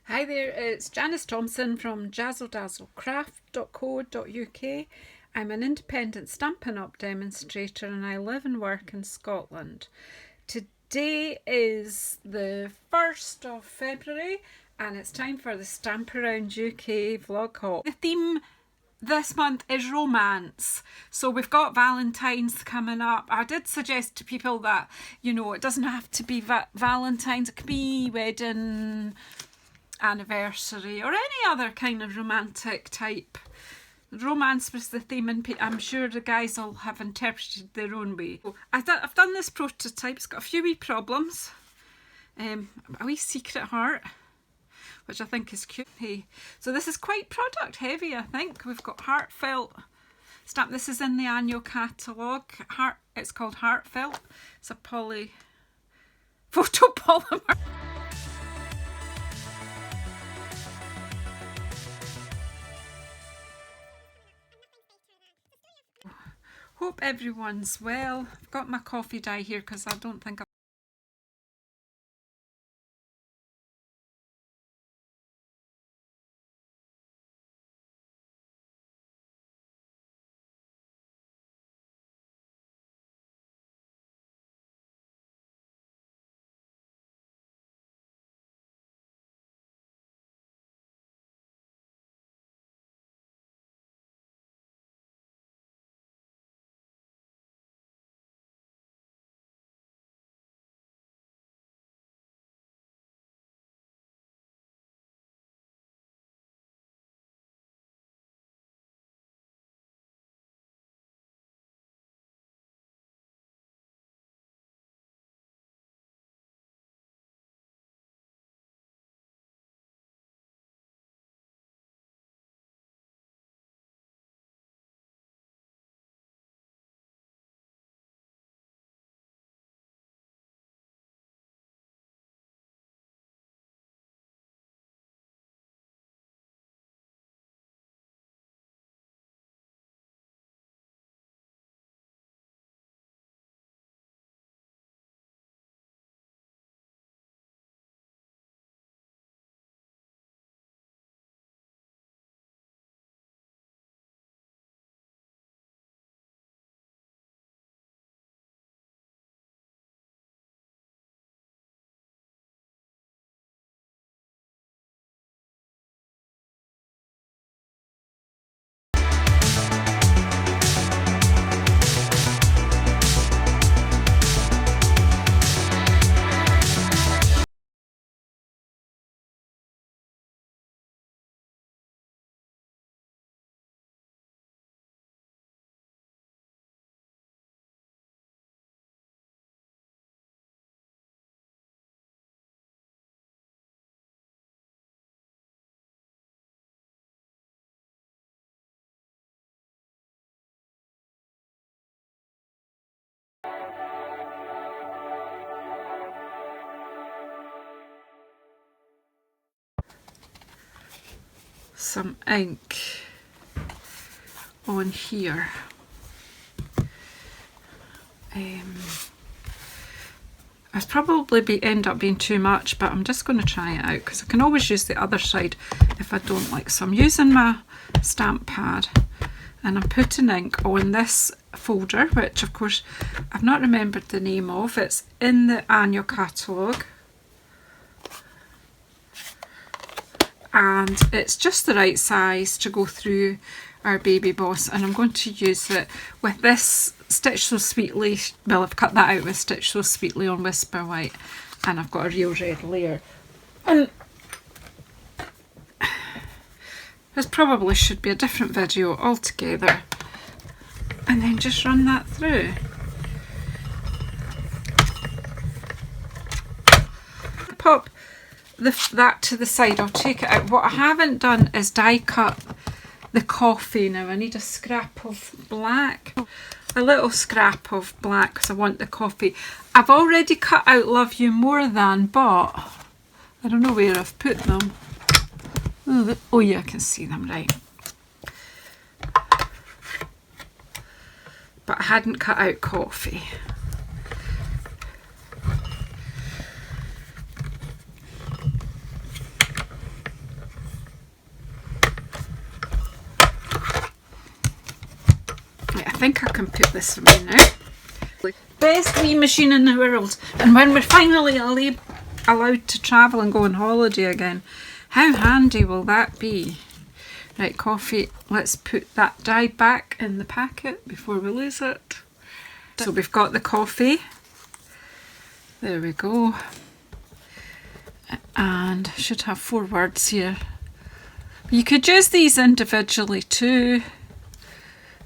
Hi there, it's Janice Thompson from JazzleDazzleCraft.co.uk. I'm an independent Stampin' Up demonstrator and I live and work in Scotland. Today is the 1st of February and it's time for the Stamparound UK vlog haul. The theme this month is romance. So we've got Valentine's coming up. I did suggest to people that, it doesn't have to be Valentine's, it could be wedding anniversary or any other kind of romantic type. Romance was the theme, and I'm sure the guys will have interpreted their own way. I've done this prototype. It's got a few wee problems. A wee secret heart, which I think is cute. Hey, so this is quite product heavy, I think. We've got heartfelt stamp. This is in the annual catalogue. It's called Heartfelt. It's a photopolymer. Hope everyone's well. I've got my coffee dye here because I don't think some ink on here. It's probably end up being too much, but I'm just going to try it out because I can always use the other side if I don't like. So I'm using my stamp pad and I'm putting ink on this folder, which of course I've not remembered the name of. It's in the annual catalogue and it's just the right size to go through our baby boss, and I'm going to use it with this Stitch So Sweetly. Well, I've cut that out with Stitch So Sweetly on Whisper White, and I've got a real red layer. And this probably should be a different video altogether, and then just run that through. Pop that to the side. I'll take it out. What I haven't done is die cut the coffee. Now I need a scrap of black, a little scrap of black, because I want the coffee. I've already cut out Love You More Than, but I don't know where I've put them. Oh yeah, I can see them, right. But I hadn't cut out coffee. think I can put this away now. Best wee machine in the world. And when we're finally allowed to travel and go on holiday again, how handy will that be? Right, coffee, let's put that dye back in the packet before we lose it. So we've got the coffee. There we go. And should have 4 words here. You could use these individually too,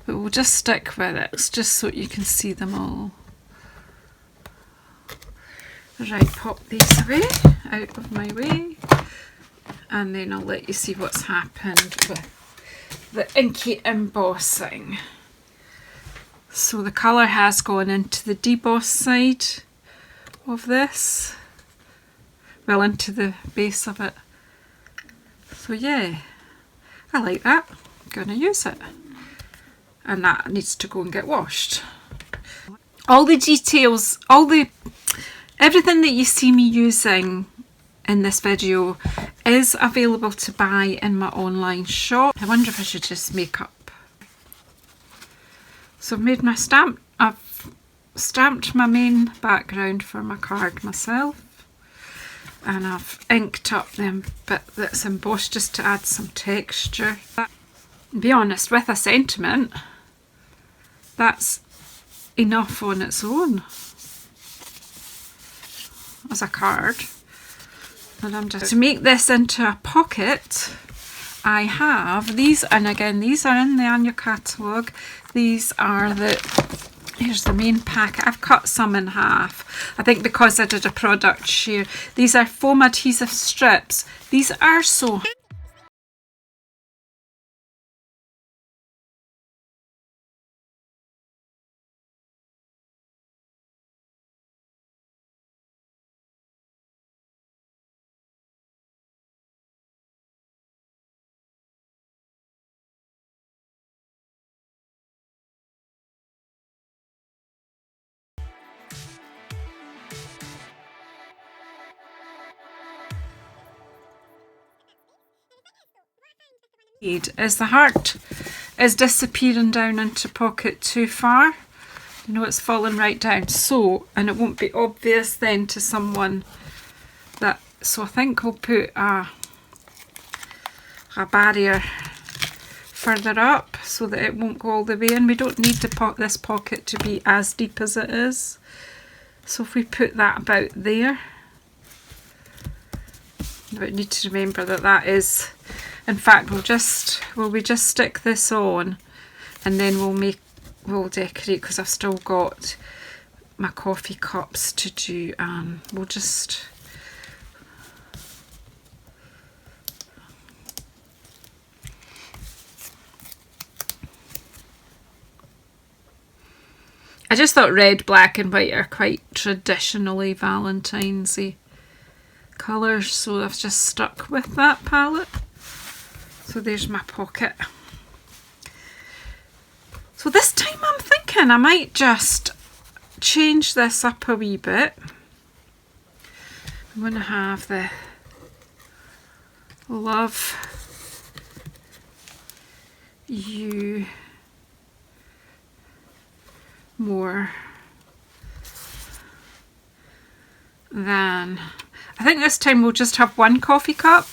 but we'll just stick with it. It's just so you can see them all. Right, pop these away, out of my way. And then I'll let you see what's happened with the inky embossing. So the colour has gone into the deboss side of this, well, into the base of it. So yeah, I like that. I'm going to use it. And that needs to go and get washed. All the details, everything that you see me using in this video is available to buy in my online shop. I wonder if I should just make up. So I've made my stamp. I've stamped my main background for my card myself, and I've inked up the bit that's embossed just to add some texture. Be honest, with a sentiment, that's enough on its own as a card. And I'm just to make this into a pocket. I have these, and again, these are in the annual catalogue. These are here's the main packet. I've cut some in half, I think because I did a product share. These are foam adhesive strips. These are so is the heart is disappearing down into pocket too far. You know, it's fallen right down, so, and it won't be obvious then to someone that, so I think we'll put a barrier further up so that it won't go all the way in. We don't need this pocket to be as deep as it is, so if we put that about there, we need to remember that that is, in fact, we just stick this on, and then we'll decorate, because I've still got my coffee cups to do, and we'll just I just thought red, black and white are quite traditionally Valentine's-y colours, so I've just stuck with that palette. So there's my pocket. So this time I'm thinking I might just change this up a wee bit. I'm going to have the love you more than, I think this time we'll just have 1 coffee cup.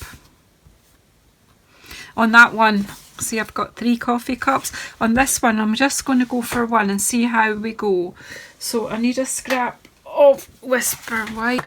On that one, see, I've got 3 coffee cups. On this one, I'm just going to go for 1 and see how we go. So I need a scrap of Whisper White.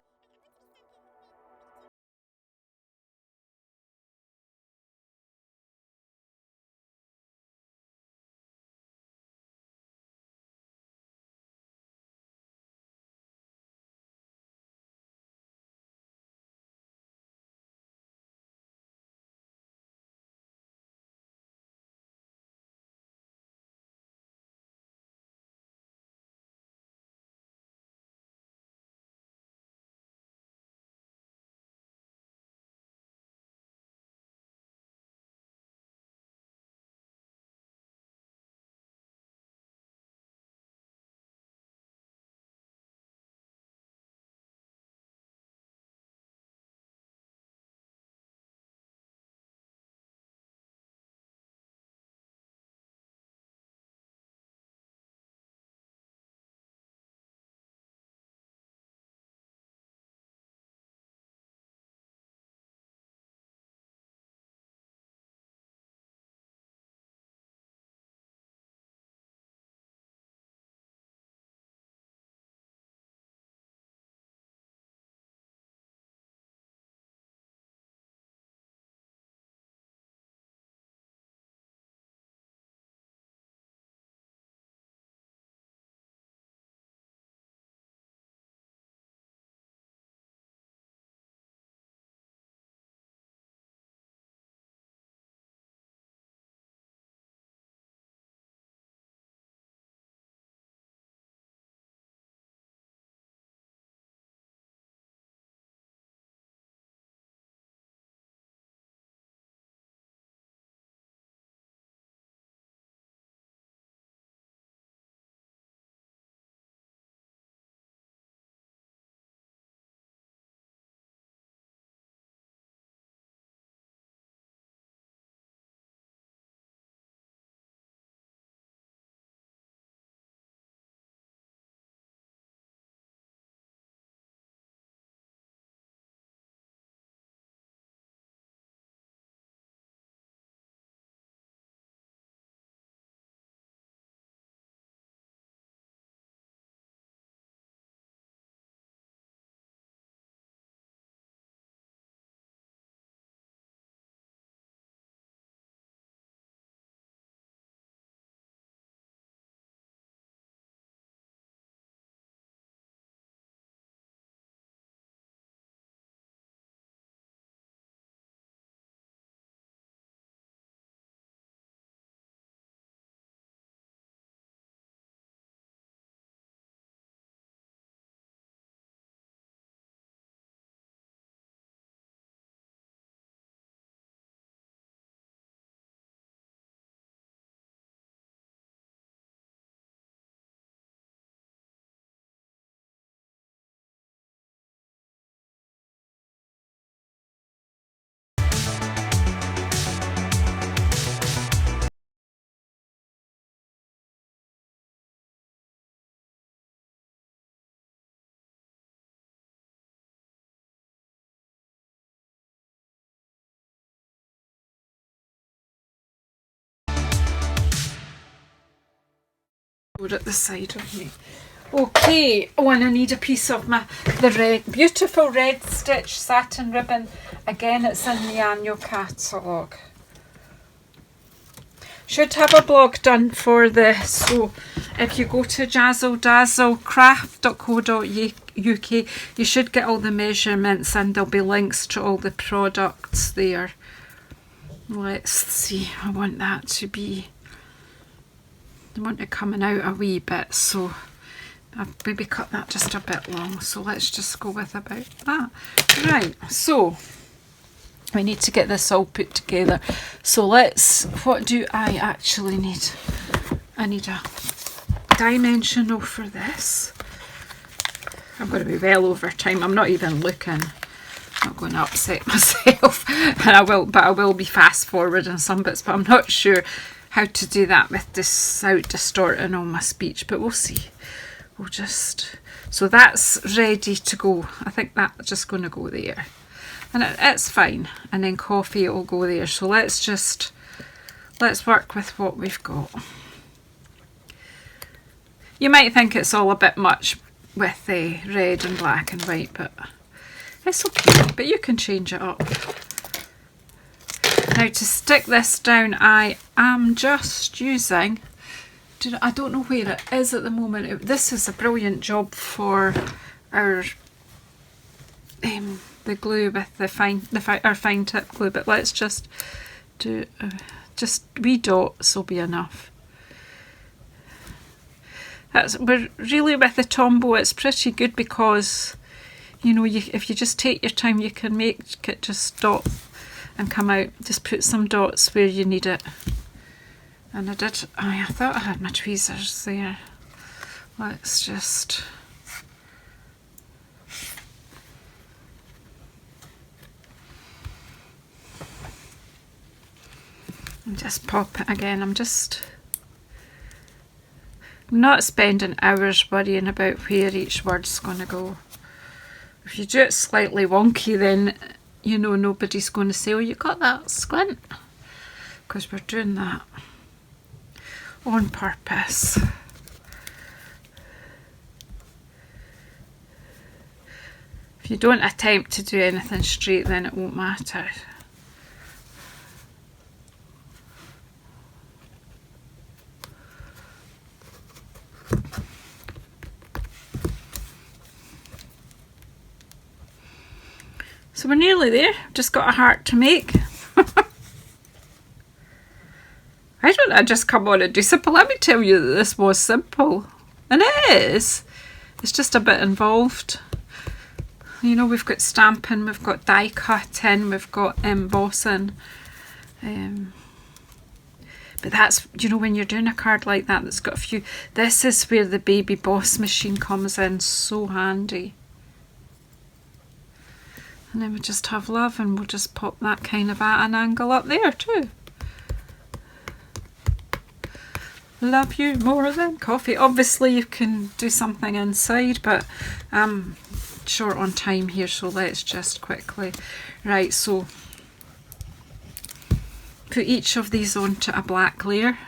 at the side of me. Okay, oh, and I need a piece of the red, beautiful red stitch satin ribbon. Again, it's in the annual catalogue. Should have a blog done for this, so if you go to JazzleDazzleCraft.co.uk, you should get all the measurements and there'll be links to all the products there. Let's see, I want that to be, I want it coming out a wee bit, so I've maybe cut that just a bit long, so let's just go with about that. Right, so we need to get this all put together. So what do I actually need? I need a dimensional for this. I'm going to be well over time. I'm not even looking. I'm not going to upset myself. And I will be fast forwarding some bits, but I'm not sure how to do that without distorting all my speech, but we'll see. So that's ready to go. I think that's just going to go there. And it's fine, and then coffee will go there. So let's work with what we've got. You might think it's all a bit much with the red and black and white, but it's okay, but you can change it up. Now to stick this down, I am just using, I don't know where it is at the moment. This is a brilliant job for our the glue with our fine tip glue, but let's just do just wee dots will be enough. We're really with the Tombow, it's pretty good because you know if you just take your time you can make it just dot and come out. Just put some dots where you need it. And I thought I had my tweezers there. Let's just pop it again. I'm not spending hours worrying about where each word's going to go. If you do it slightly wonky, then you know nobody's going to say, oh, you got that squint, because we're doing that on purpose. If you don't attempt to do anything straight, then it won't matter. So we're nearly there. Just got a heart to make. Why don't I just come on and do simple? Let me tell you that this was simple. And it is. It's just a bit involved. You know, we've got stamping, we've got die cutting, we've got embossing. But that's, you know, when you're doing a card like that that's got a few, this is where the baby boss machine comes in so handy. And then we just have love, and we'll just pop that kind of at an angle up there too. Love you more than coffee. Obviously you can do something inside, but I'm short on time here, so let's just quickly. Right, so put each of these onto a black layer.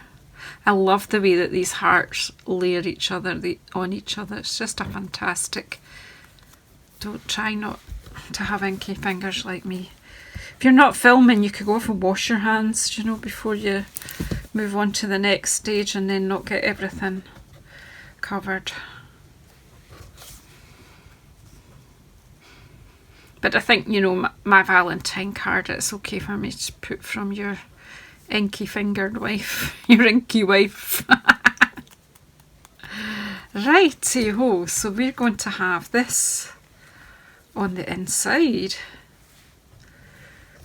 I love the way that these hearts layer each other on each other. It's just a fantastic. Don't try not to have inky fingers like me. If you're not filming, you could go off and wash your hands, you know, before you move on to the next stage and then not get everything covered. But I think, you know, my Valentine card, it's okay for me to put from your inky fingered wife, your inky wife. Righty-ho, so we're going to have this on the inside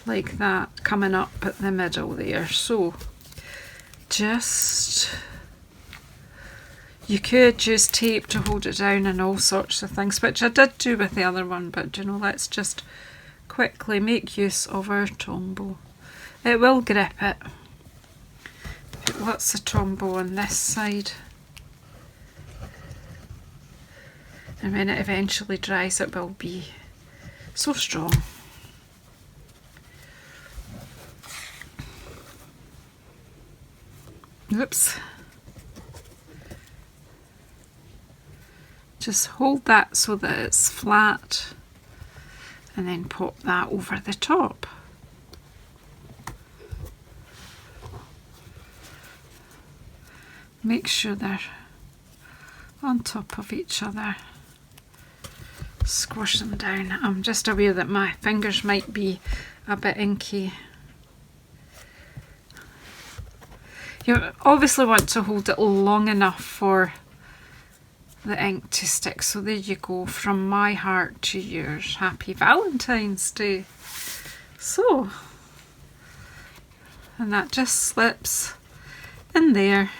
like that, coming up at the middle there. So just, you could use tape to hold it down and all sorts of things, which I did do with the other one, but you know, let's just quickly make use of our Tombow. It will grip it. Put lots of Tombow on this side, and when it eventually dries it will be so strong. Oops. Just hold that so that it's flat and then pop that over the top. Make sure they're on top of each other. Squash them down. I'm just aware that my fingers might be a bit inky. You obviously want to hold it long enough for the ink to stick. So there you go, from my heart to yours. Happy Valentine's Day. So, and that just slips in there.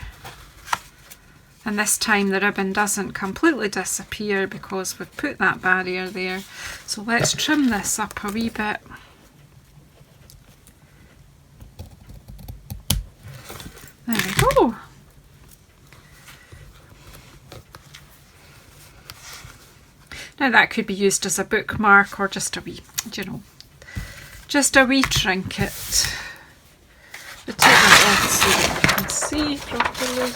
And this time the ribbon doesn't completely disappear because we've put that barrier there. So let's trim this up a wee bit. There we go. Now that could be used as a bookmark or just a wee, you know, just a wee trinket. We'll take that off so that you can see properly.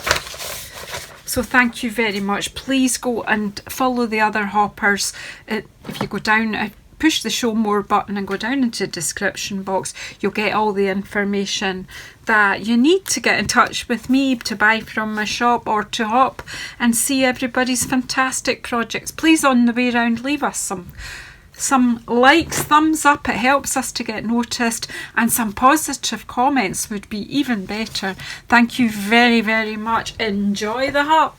So thank you very much. Please go and follow the other hoppers. If you go down, push the show more button and go down into the description box, you'll get all the information that you need to get in touch with me, to buy from my shop, or to hop and see everybody's fantastic projects. Please, on the way around, leave us some likes, thumbs up, it helps us to get noticed, and some positive comments would be even better. Thank you very, very much. Enjoy the hop.